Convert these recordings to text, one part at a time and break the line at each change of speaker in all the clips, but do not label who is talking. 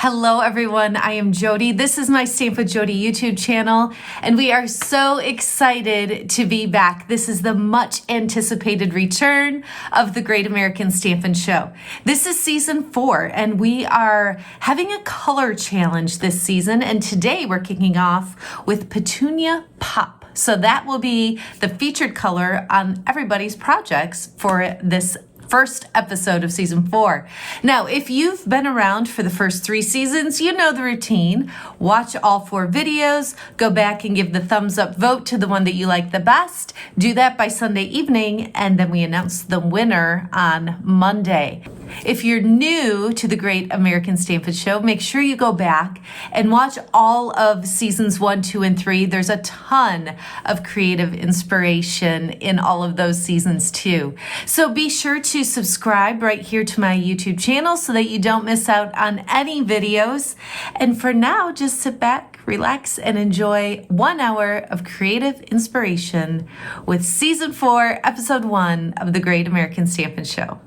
Hello everyone, I am Jodi. This is my Stamp with Jodi YouTube channel, and we are so excited to be back. This is the much anticipated return of the Great American Stampin' Show. This is season 4, and we are having a color challenge this season, and today we're kicking off with Petunia Pop. So that will be the featured color on everybody's projects for this first episode of season 4. Now, if you've been around for the first 3 seasons, you know the routine. Watch all 4 videos, go back and give the thumbs up vote to the one that you like the best. Do that by Sunday evening, and then we announce the winner on Monday. If you're new to the Great American Stampin' Show, make sure you go back and watch all of seasons 1, 2, and 3. There's a ton of creative inspiration in all of those seasons too. So be sure to subscribe right here to my YouTube channel so that you don't miss out on any videos. And for now, just sit back, relax, and enjoy 1 hour of creative inspiration with season 4, episode 1 of the Great American Stampin' Show.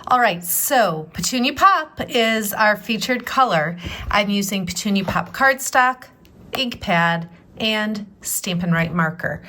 All right, so Petunia Pop is our featured color. I'm using Petunia Pop cardstock, ink pad, and Stampin' Right marker.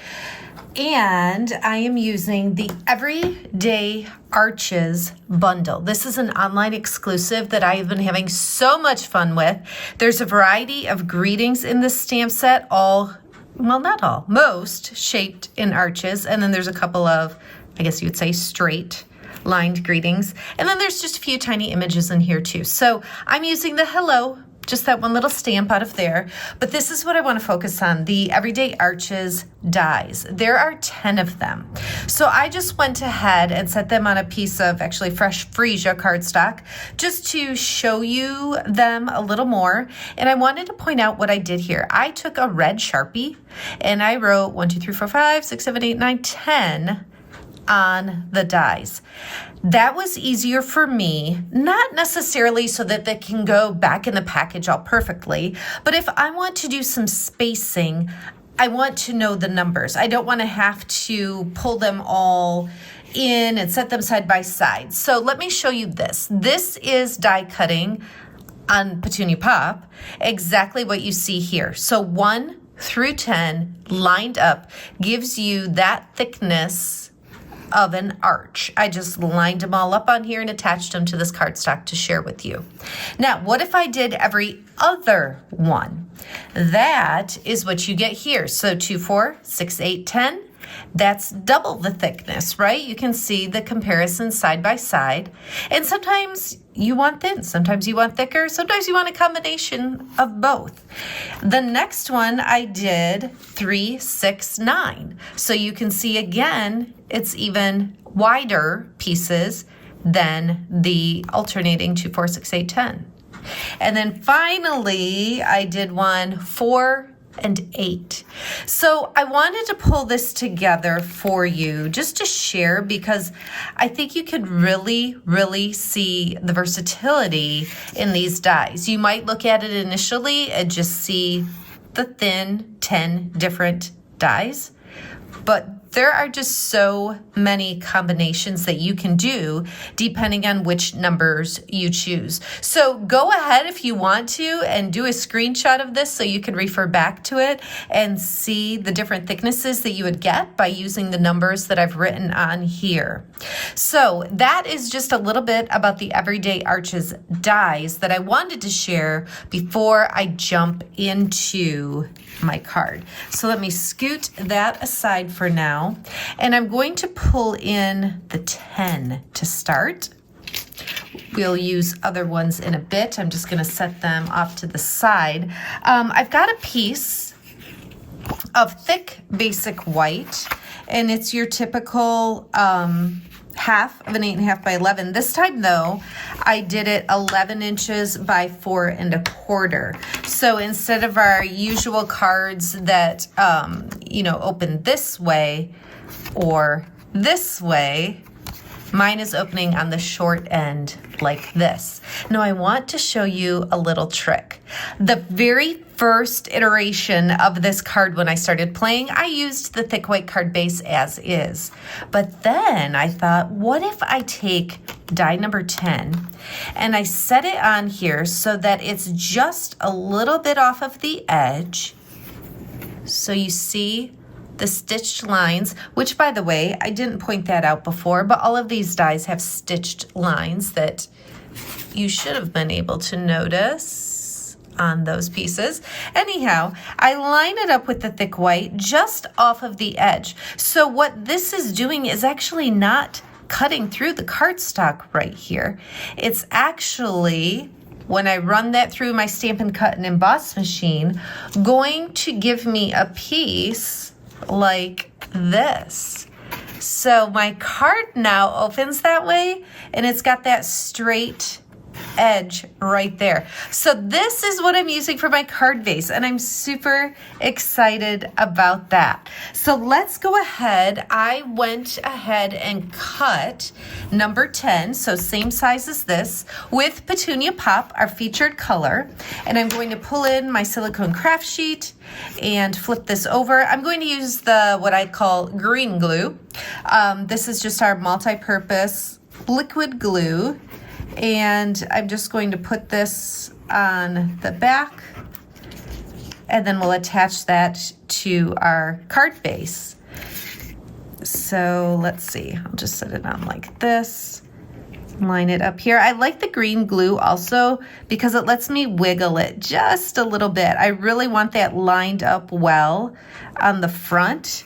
And I am using the Everyday Arches bundle. This is an online exclusive that I have been having so much fun with. There's a variety of greetings in this stamp set, all, well, not all, most shaped in arches. And then there's a couple of, I guess you would say, straight lined greetings. And then there's just a few tiny images in here too. So I'm using the hello, just that one little stamp out of there. But this is what I want to focus on, the Everyday Arches dies. There are 10 of them. So I just went ahead and set them on a piece of actually fresh freesia cardstock just to show you them a little more. And I wanted to point out what I did here. I took a red Sharpie and I wrote 1, 2, 3, 4, 5, 6, 7, 8, 9, 10 on the dies. That was easier for me, not necessarily so that they can go back in the package all perfectly, but if I want to do some spacing, I want to know the numbers. I don't want to have to pull them all in and set them side by side. So let me show you this. This is die cutting on Petunia Pop, exactly what you see here. So 1 through 10 lined up gives you that thickness of an arch. I just lined them all up on here and attached them to this cardstock to share with you. Now, what if I did every other one? That is what you get here. So 2, 4, 6, 8, 10. That's double the thickness, right? You can see the comparison side by side. And sometimes you want thin, sometimes you want thicker, sometimes you want a combination of both. The next one I did 3, 6, 9. So you can see again, it's even wider pieces than the alternating 2, 4, 6, 8, 10. And then finally, I did one 4 and 8. So I wanted to pull this together for you just to share because I think you could really see the versatility in these dies. You might look at it initially and just see the thin 10 different dies, but there are just so many combinations that you can do depending on which numbers you choose. So go ahead if you want to and do a screenshot of this so you can refer back to it and see the different thicknesses that you would get by using the numbers that I've written on here. So that is just a little bit about the Everyday Arches dies that I wanted to share before I jump into my card. So let me scoot that aside for now. And I'm going to pull in the 10 to start. We'll use other ones in a bit. I'm just going to set them off to the side. I've got a piece of thick basic white, and it's your typical half of an 8.5 by 11. This time though, I did it 11 inches by 4 1/4. So instead of our usual cards that, open this way or this way, Mine is opening on the short end like this. Now I want to show you a little trick. The very first iteration of this card when I started playing, I used the thick white card base as is. But then I thought, what if I take die number 10 and I set it on here so that it's just a little bit off of the edge. So you see the stitched lines, which by the way, I didn't point that out before, but all of these dies have stitched lines that you should have been able to notice on those pieces. Anyhow, I line it up with the thick white just off of the edge. So what this is doing is actually not cutting through the cardstock right here. It's actually, when I run that through my Stampin' Cut and Emboss machine, going to give me a piece like this. So my card now opens that way and it's got that straight edge right there. So this is what I'm using for my card base and I'm super excited about that. So let's go ahead. I went ahead and cut number 10, so same size as this, with Petunia Pop, our featured color. And I'm going to pull in my silicone craft sheet and flip this over. I'm going to use the what I call green glue. This is just our multi-purpose liquid glue. And I'm just going to put this on the back and then we'll attach that to our card base. So let's see, I'll just set it on like this, line it up here. I like the green glue also because it lets me wiggle it just a little bit. I really want that lined up well on the front.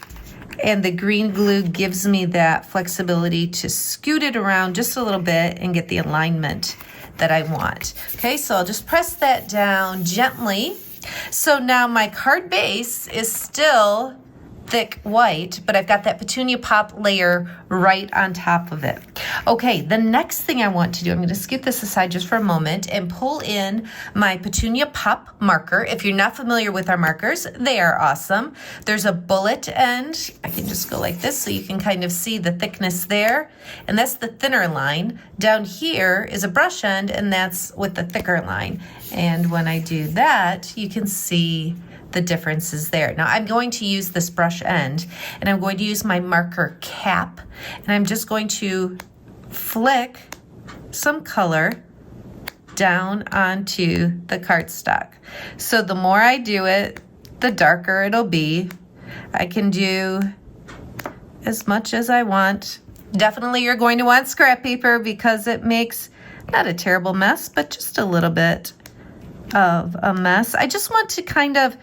And the green glue gives me that flexibility to scoot it around just a little bit and get the alignment that I want. Okay, so I'll just press that down gently. So now my card base is still thick white, but I've got that Petunia Pop layer right on top of it. Okay, the next thing I want to do, I'm going to scoot this aside just for a moment and pull in my Petunia Pop marker. If you're not familiar with our markers, they are awesome. There's a bullet end. I can just go like this so you can kind of see the thickness there. And that's the thinner line. Down here is a brush end, and that's with the thicker line. And when I do that, you can see the differences there. Now I'm going to use this brush end and I'm going to use my marker cap and I'm just going to flick some color down onto the cardstock. So the more I do it, the darker it'll be. I can do as much as I want. Definitely you're going to want scrap paper because it makes not a terrible mess, but just a little bit of a mess. I just want to kind of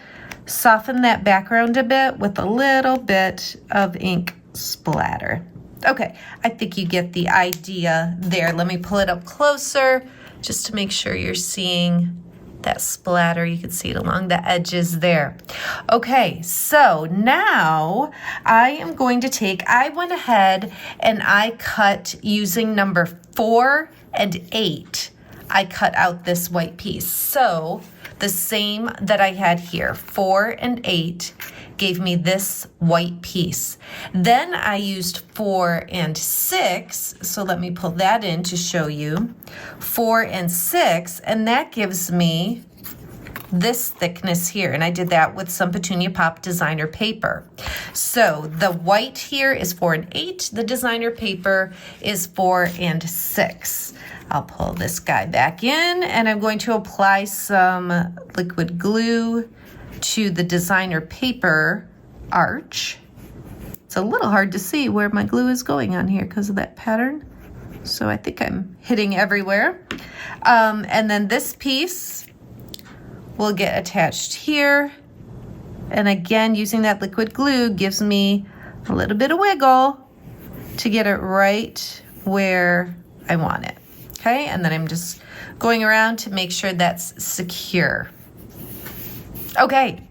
soften that background a bit with a little bit of ink splatter. Okay, I think you get the idea there. Let me pull it up closer just to make sure you're seeing that splatter. You can see it along the edges there. Okay, so now I am going to I went ahead and I cut using number 4 and 8. I cut out this white piece. So the same that I had here, 4 and 8, gave me this white piece. Then I used 4 and 6, so let me pull that in to show you. 4 and 6, and that gives me this thickness here, and I did that with some Petunia Pop designer paper. So the white here is 4 and 8, the designer paper is 4 and 6. I'll pull this guy back in and I'm going to apply some liquid glue to the designer paper arch. It's a little hard to see where my glue is going on here because of that pattern. So I think I'm hitting everywhere. And then this piece will get attached here. And again, using that liquid glue gives me a little bit of wiggle to get it right where I want it. Okay, and then I'm just going around to make sure that's secure. Okay,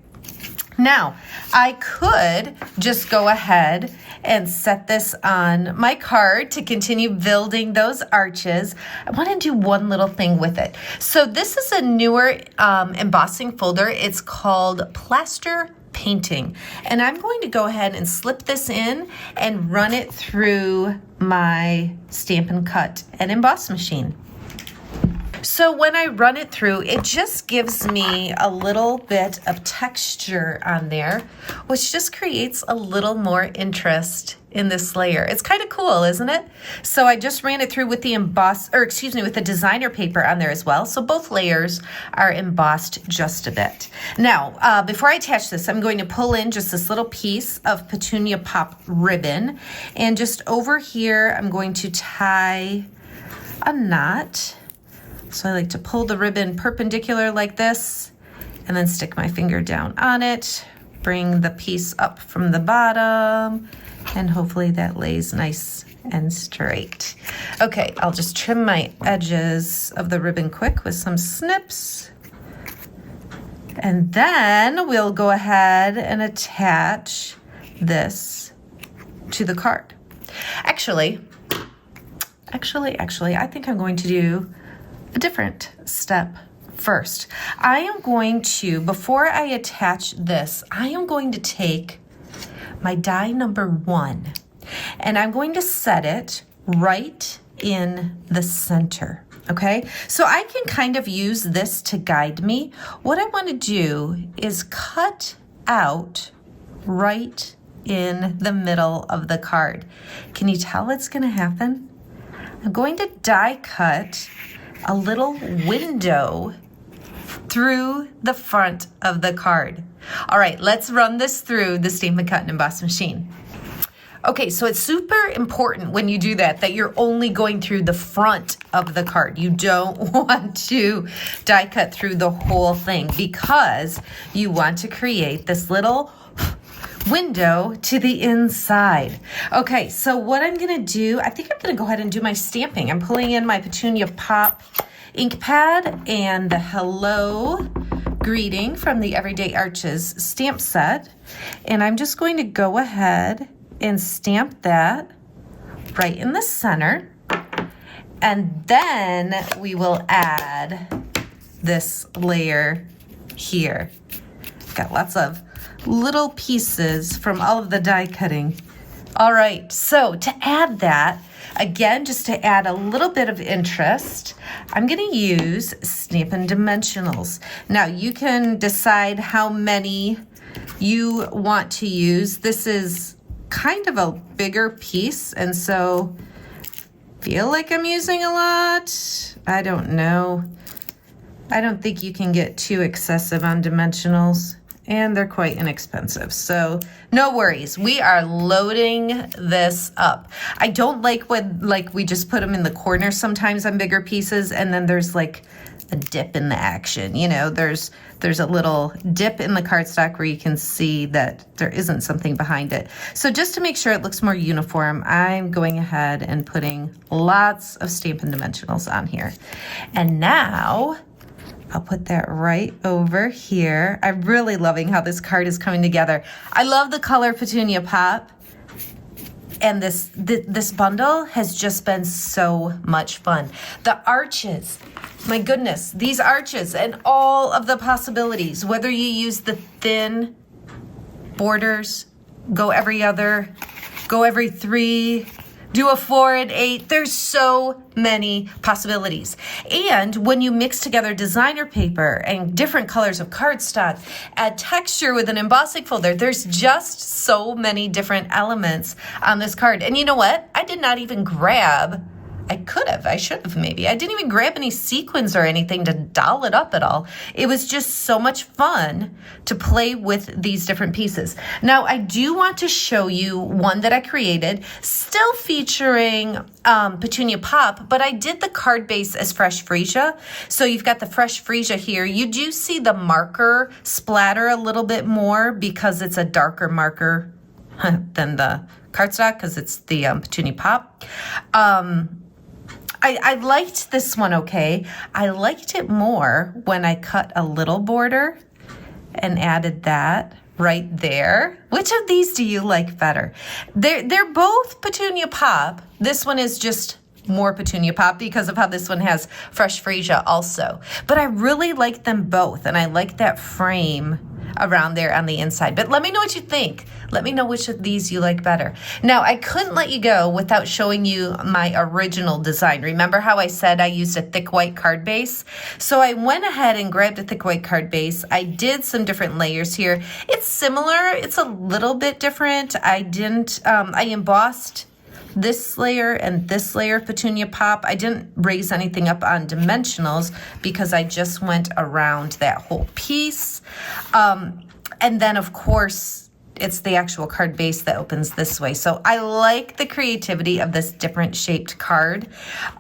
now I could just go ahead and set this on my card to continue building those arches. I want to do one little thing with it. So this is a newer embossing folder. It's called Plaster painting. And I'm going to go ahead and slip this in and run it through my Stampin' Cut and Emboss machine. So when I run it through, it just gives me a little bit of texture on there, which just creates a little more interest in this layer. It's kind of cool, isn't it? So I just ran it through with the with the designer paper on there as well. So both layers are embossed just a bit. Now, before I attach this, I'm going to pull in just this little piece of Petunia Pop ribbon. And just over here, I'm going to tie a knot. So I like to pull the ribbon perpendicular like this and then stick my finger down on it, bring the piece up from the bottom, and hopefully that lays nice and straight. Okay, I'll just trim my edges of the ribbon quick with some snips. And then we'll go ahead and attach this to the card. Actually, I think I'm going to do a different step first. I am going to, before I attach this, I am going to take my die number 1 and I'm going to set it right in the center. Okay, so I can kind of use this to guide me. What I want to do is cut out right in the middle of the card. Can you tell what's going to happen? I'm going to die cut a little window through the front of the card. All right, let's run this through the Stampin' Cut and Emboss machine. Okay, so it's super important when you do that you're only going through the front of the card. You don't want to die cut through the whole thing because you want to create this little window to the inside. Okay, so what I'm gonna do, I think I'm gonna go ahead and do my stamping. I'm pulling in my Petunia Pop ink pad and the Hello Greeting from the Everyday Arches stamp set. And I'm just going to go ahead and stamp that right in the center. And then we will add this layer here. Got lots of little pieces from all of the die cutting. All right, so to add that, again, just to add a little bit of interest, I'm going to use Stampin' Dimensionals. Now, you can decide how many you want to use. This is kind of a bigger piece, and so feel like I'm using a lot. I don't know. I don't think you can get too excessive on dimensionals, and they're quite inexpensive. So no worries, we are loading this up. I don't like when we just put them in the corner sometimes on bigger pieces, and then there's like a dip in the action. You know, there's a little dip in the cardstock where you can see that there isn't something behind it. So just to make sure it looks more uniform, I'm going ahead and putting lots of Stampin' Dimensionals on here. And now I'll put that right over here. I'm really loving how this card is coming together. I love the color Petunia Pop. And this bundle has just been so much fun. The arches, my goodness, these arches and all of the possibilities, whether you use the thin borders, go every other, go every 3, do a 4 and 8. There's so many possibilities. And when you mix together designer paper and different colors of cardstock, add texture with an embossing folder, there's just so many different elements on this card. And you know what? I did not even grab, I should have maybe. I didn't even grab any sequins or anything to doll it up at all. It was just so much fun to play with these different pieces. Now, I do want to show you one that I created, still featuring Petunia Pop, but I did the card base as fresh freesia. So you've got the fresh freesia here. You do see the marker splatter a little bit more because it's a darker marker than the cardstock because it's the Petunia Pop. I liked this one okay. I liked it more when I cut a little border and added that right there. Which of these do you like better? They're both Petunia Pop. This one is just more Petunia Pop because of how this one has fresh freesia also. But I really like them both, and I like that frame around there on the inside. But let me know what you think. Let me know which of these you like better. Now, I couldn't let you go without showing you my original design. Remember how I said I used a thick white card base? So I went ahead and grabbed a thick white card base. I did some different layers here. It's similar. It's a little bit different. I embossed this layer and this layer of Petunia Pop. I didn't raise anything up on dimensionals because I just went around that whole piece. And then, of course, it's the actual card base that opens this way. So I like the creativity of this different shaped card.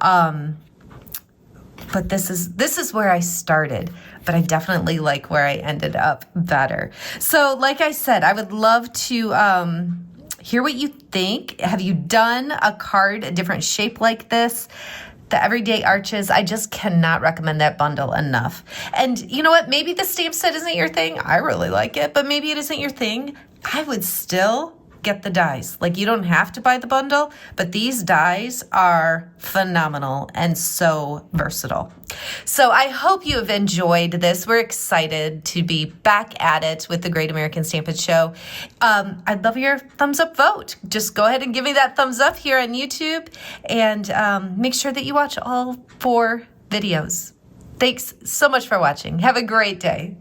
But this is where I started, but I definitely like where I ended up better. So like I said, I would love to hear what you think. Have you done a card, a different shape like this? The Everyday Arches, I just cannot recommend that bundle enough. And you know what? Maybe the stamp set isn't your thing. I really like it, but maybe it isn't your thing. I would still get the dies. Like, you don't have to buy the bundle, but these dies are phenomenal and so versatile. So I hope you have enjoyed this. We're excited to be back at it with the Great American Stampin' Show. I'd love your thumbs up vote. Just go ahead and give me that thumbs up here on YouTube, and make sure that you watch all 4 videos. Thanks so much for watching. Have a great day.